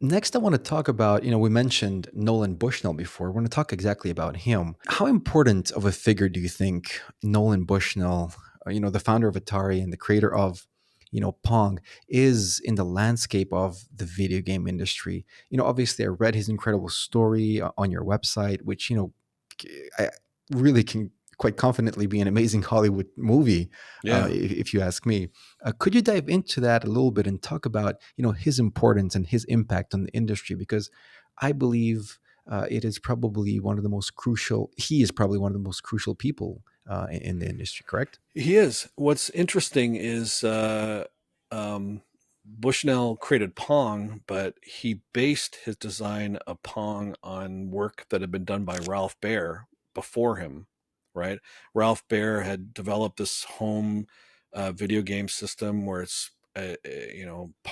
Next, I want to talk about, we mentioned Nolan Bushnell before. I want to talk exactly about him. How important of a figure do you think Nolan Bushnell, the founder of Atari and the creator of, Pong, is in the landscape of the video game industry? Obviously, I read his incredible story on your website, which, I really can quite confidently be an amazing Hollywood movie, Yeah, if you ask me. Could you dive into that a little bit and talk about his importance and his impact on the industry? Because I believe it is probably one of the most crucial. He is probably one of the most crucial people in the industry. Correct? he is. What's interesting is um, Bushnell created Pong, but he based his design of Pong on work that had been done by Ralph Baer before him, right? Ralph Baer had developed this home video game system where it's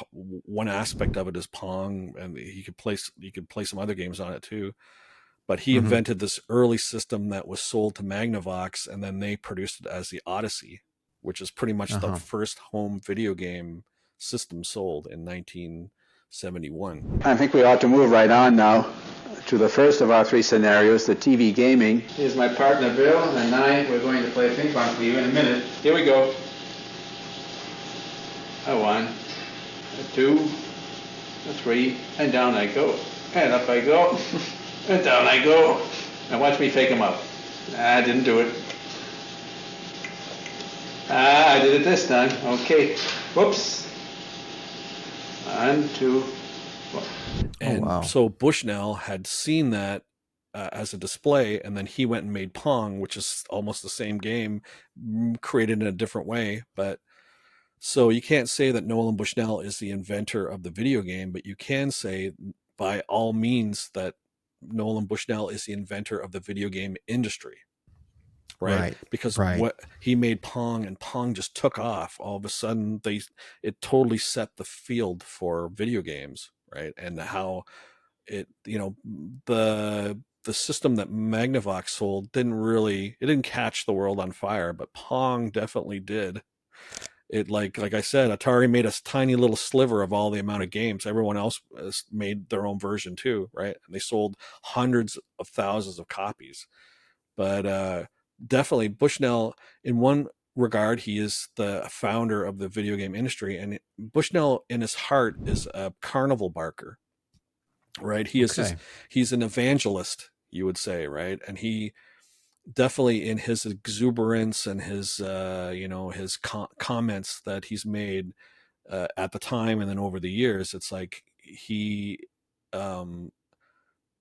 one aspect of it is Pong, and you could play some other games on it too. But he Hmm. invented this early system that was sold to Magnavox, and then they produced it as the Odyssey, which is pretty much Uh the huh. first home video game system sold in 1971. I think we ought to move right on now to the first of our three scenarios, the TV gaming. Here's my partner Bill, and we're going to play ping pong for you in a minute. Here we go. A one, a two, a three, and down I go. And up I go, and down I go. Now watch me fake him up. I didn't do it. I did it this time. Okay. Whoops. One, two, one. Oh And wow. so Bushnell had seen that as a display, and then he went and made Pong, which is almost the same game, created in a different way. But so you can't say that Nolan Bushnell is the inventor of the video game, but you can say by all means that Nolan Bushnell is the inventor of the video game industry, right? Right. Because Right. what he made Pong, and Pong just took off. All of a sudden, it totally set the field for video games, right? And how the system that Magnavox sold didn't catch the world on fire, but Pong definitely did. It like I said, Atari made a tiny little sliver of all the amount of games. Everyone else has made their own version too, right? And they sold hundreds of thousands of copies. But definitely Bushnell, in one regard, he is the founder of the video game industry, and Bushnell in his heart is a carnival barker, right? Okay. He's an evangelist, you would say, right? And he definitely, in his exuberance and his his comments that he's made at the time and then over the years, it's like he um,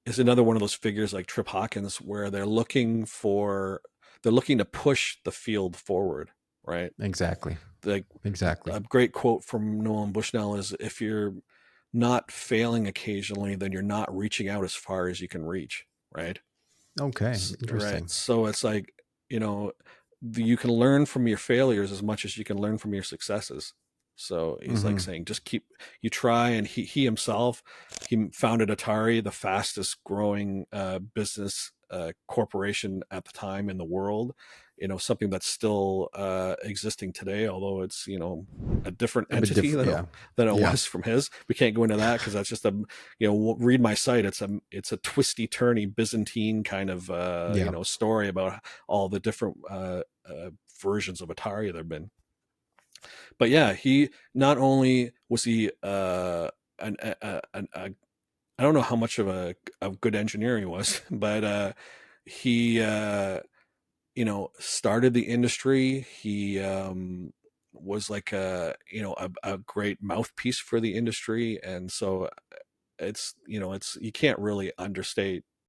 is another one of those figures like Trip Hawkins, where they're looking to push the field forward, right? Exactly. Like Exactly. a great quote from Nolan Bushnell is, "If you're not failing occasionally, then you're not reaching out as far as you can reach," right? Okay. Right. Interesting. So it's like, you know, you can learn from your failures as much as you can learn from your successes. So he's like Hmm. saying, just you try. And he himself, he founded Atari, the fastest growing business corporation at the time in the world. Something that's still existing today, although it's, a different A bit entity different. than it, Yeah. than it Yeah. was from his. We can't go into that because that's just read my site. It's a twisty turny Byzantine kind of Yeah. story about all the different versions of Atari there have been. But yeah, he not only was he I don't know how much of a good engineer he was, but he started the industry. He was like a great mouthpiece for the industry, and so it's you can't really understate